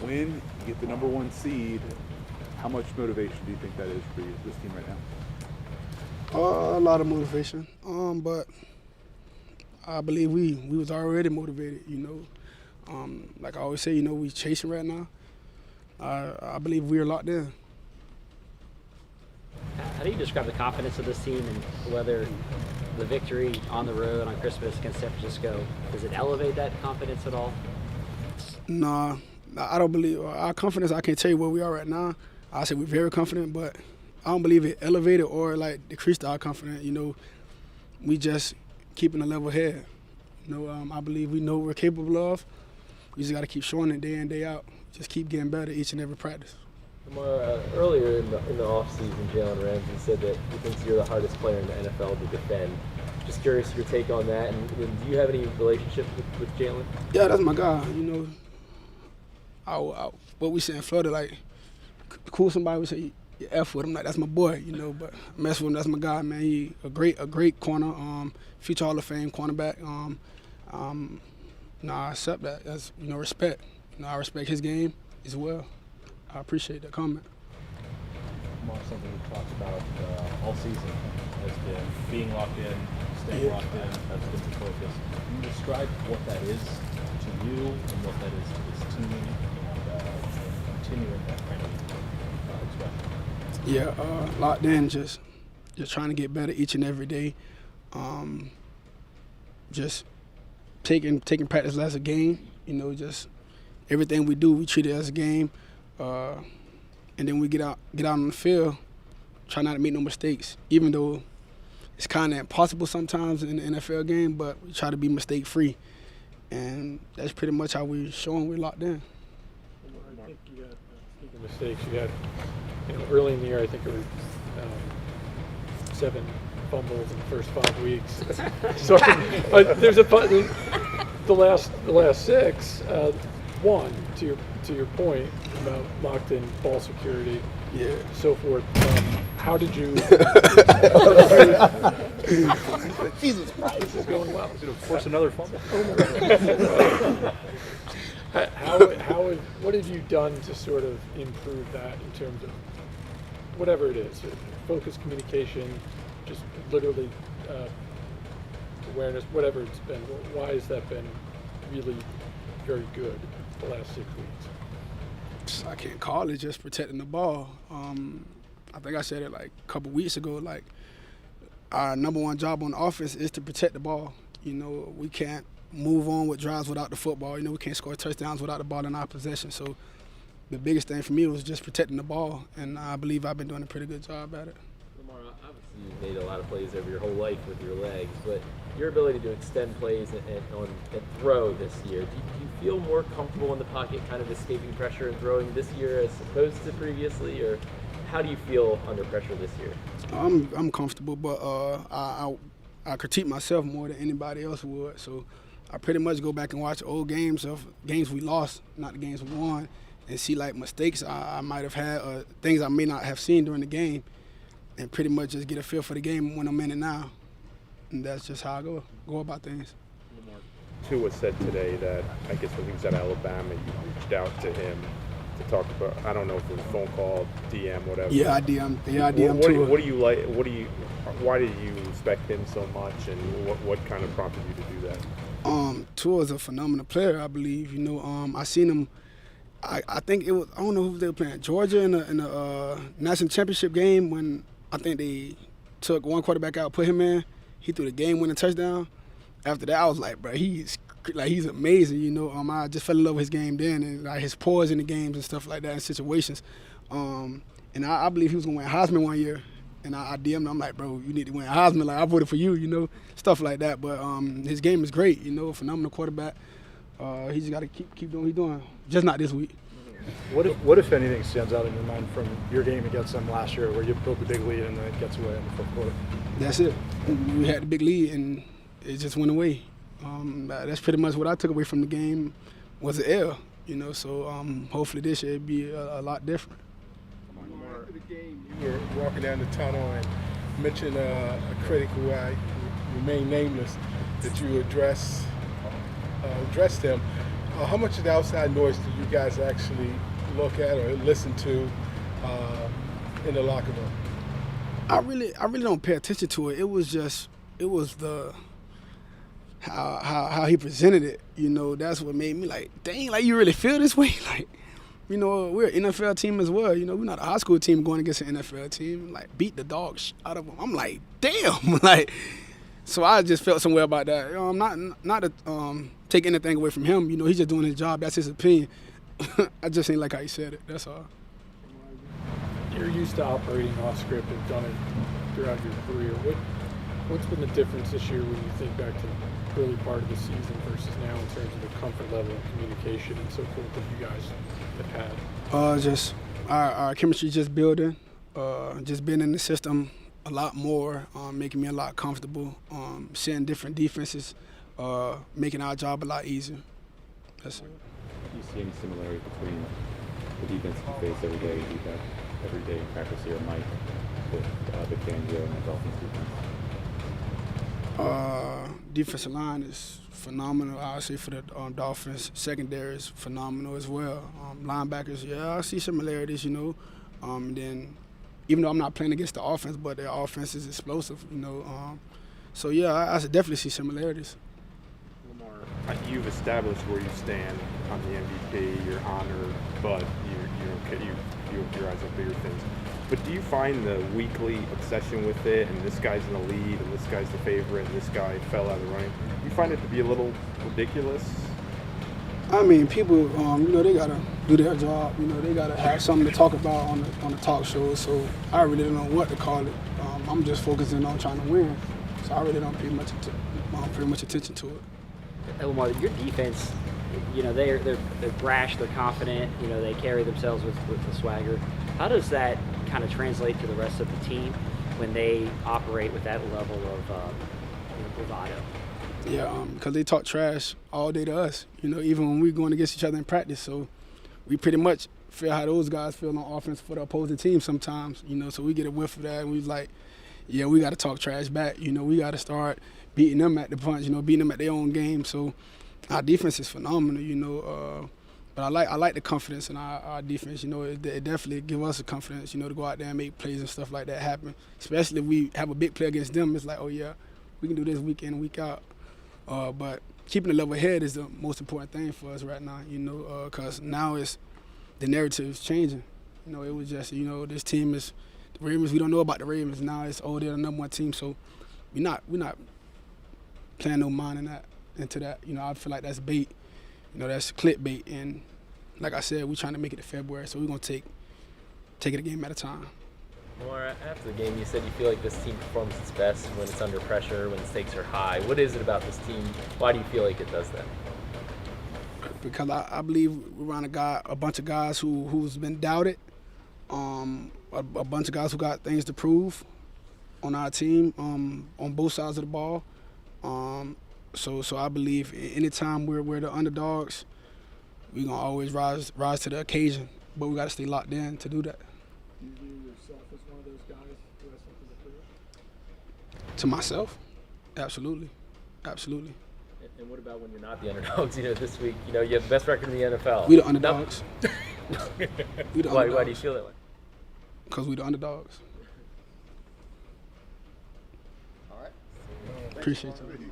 win, you get the #1 seed. How much motivation do you think that is for you, this team right now? A lot of motivation, but I believe we was already motivated. Like I always say, we chasing right now. I believe we are locked in. How do you describe the confidence of this team and whether the victory on the road on Christmas against San Francisco, does it elevate that confidence at all? Nah, I don't believe our confidence. I can't tell you where we are right now. I say we're very confident, but I don't believe it elevated or like decreased our confidence. We just keeping a level head. I believe we know what we're capable of. We just got to keep showing it day in, day out. Just keep getting better each and every practice. Lamar, earlier in the offseason, Jalen Ramsey said that he thinks you're the hardest player in the NFL to defend. Just curious your take on that, and do you have any relationship with Jalen? Yeah, that's my guy. What we say in Florida, like, cool somebody would say, you F with him, like, that's my boy, but mess with him, that's my guy, man. He a great corner, future Hall of Fame cornerback. I accept that. That's, respect. I respect his game as well. I appreciate that comment. Lamar, something we've talked about all season has been being locked in, staying locked in. That's been the focus. Can you describe what that is to you and what that is to this team and continuing that kind of expression? Yeah, locked in, just trying to get better each and every day. Just taking practice as a game. Just everything we do, we treat it as a game. And then we get out on the field, try not to make no mistakes, even though it's kind of impossible sometimes in the NFL game, but we try to be mistake-free. And that's pretty much how we're showing we're locked in. I think you got, speaking of mistakes, you had, early in the year, I think it was 7 fumbles in the first 5 weeks. So there's the last 6, 1 to your point about locked-in ball security, so forth. How did you? Jesus Christ, this is going well. Should have forced another fumble. What have you done to sort of improve that in terms of whatever it is, focus, communication, just literally awareness, whatever it's been? Why has that been really very good the last 6 weeks? I can't call it just protecting the ball. I think I said it like a couple weeks ago. Like, our #1 job on offense is to protect the ball. We can't move on with drives without the football. We can't score touchdowns without the ball in our possession. So the biggest thing for me was just protecting the ball, and I believe I've been doing a pretty good job at it. Lamar, obviously you've made a lot of plays over your whole life with your legs, but your ability to extend plays and throw this year, do you feel more comfortable in the pocket, kind of escaping pressure and throwing this year as opposed to previously, or how do you feel under pressure this year? I'm comfortable, but I critique myself more than anybody else would. So I pretty much go back and watch old games of games we lost, not the games we won, and see like mistakes I might have had, or things I may not have seen during the game, and pretty much just get a feel for the game when I'm in it now. And that's just how I go about things. Tua said today that, I guess when he was at Alabama, you reached out to him to talk about, I don't know if it was a phone call, DM, whatever. Yeah, I DM'd Tua. What do you like? Why did you respect him so much, and what kind of prompted you to do that? Tua is a phenomenal player, I believe. I seen him. I think it was, I don't know who they were playing, Georgia in a national championship game, when I think they took one quarterback out, put him in. He threw the game-winning touchdown. After that, I was like, bro, he's amazing. I just fell in love with his game then, and like his poise in the games and stuff like that in situations. And I believe he was gonna win Heisman one year. And I DM'd him. I'm like, bro, you need to win Heisman. Like, I voted for you, stuff like that. But his game is great. Phenomenal quarterback. He just got to keep doing what he's doing. Just not this week. What if anything stands out in your mind from your game against them last year, where you built the big lead and then it gets away in the fourth quarter? That's it. We had the big lead and it just went away. That's pretty much what I took away from the game, was an L. So hopefully this year it'll be a lot different. After the game, you were walking down the tunnel and mentioned a critic who remained nameless, that you addressed him. how much of the outside noise do you guys actually look at or listen to in the locker room? I really don't pay attention to it. It was the how he presented it. You know, that's what made me like, dang, like you really feel this way, like. You know, we're an NFL team as well. You know, we're not a high school team going against an NFL team. Like, beat the dogs out of them. I'm like, damn. Like, so I just felt some way about that. You know, I'm not to take anything away from him. You know, he's just doing his job. That's his opinion. I just ain't like how he said it. That's all. You're used to operating off script and done it throughout your career. What's been the difference this year when you think back to the early part of the season versus now in terms of the comfort level and communication and so forth that you guys have had? Just our chemistry just building, just being in the system a lot more, making me a lot comfortable, seeing different defenses, making our job a lot easier. That's it. Do you see any similarity between the defense you face every day in practice here, Mike, with the Candio and the Dolphins defense? Defensive line is phenomenal, I would say, for the Dolphins. Secondary is phenomenal as well. Linebackers, yeah, I see similarities, you know. And then, even though I'm not playing against the offense, but their offense is explosive, you know. So, yeah, I definitely see similarities. Lamar, you've established where you stand on the MVP. You're honored, but you have your eyes on bigger things. But do you find the weekly obsession with it, and this guy's in the lead, and this guy's the favorite, and this guy fell out of the running, do you find it to be a little ridiculous? I mean, people, you know, they gotta do their job. You know, they gotta have something to talk about on the talk show. So I really don't know what to call it. I'm just focusing on trying to win. So I really don't pay much attention to it. Lamar, your defense, you know, they're brash, they're confident. You know, they carry themselves with the swagger. How does that kind of translate to the rest of the team when they operate with that level of bravado? Yeah, because they talk trash all day to us, you know, even when we're going against each other in practice. So we pretty much feel how those guys feel on offense for the opposing team sometimes, you know, so we get a whiff of that and we like, yeah, we got to talk trash back. You know, we got to start beating them at the punch, you know, beating them at their own game. So our defense is phenomenal, you know, but I like the confidence in our defense. You know, it definitely give us the confidence, you know, to go out there and make plays and stuff like that happen. Especially if we have a big play against them, it's like, oh, yeah, we can do this week in and week out. But keeping the level head is the most important thing for us right now, you know, because now the narrative is changing. You know, it was just, you know, this team is the Ravens. We don't know about the Ravens now. It's they're the number one team, so we're not playing no mind into that. You know, I feel like that's bait. You know, that's clickbait. And like I said, we're trying to make it to February, so we're gonna take it a game at a time. Lamar, after the game, you said you feel like this team performs its best when it's under pressure, when the stakes are high. What is it about this team? Why do you feel like it does that? Because I believe we're around a bunch of guys who's been doubted, a bunch of guys who got things to prove on our team, on both sides of the ball. So I believe anytime we're the underdogs, we're gonna always rise to the occasion. But we gotta stay locked in to do that. Do you view yourself as one of those guys the rest of the career? To myself, absolutely. And what about when you're not the underdogs? You know, this week, you know, you have the best record in the NFL. We the underdogs. Why do you feel that way? Because we the underdogs. All right. Appreciate you.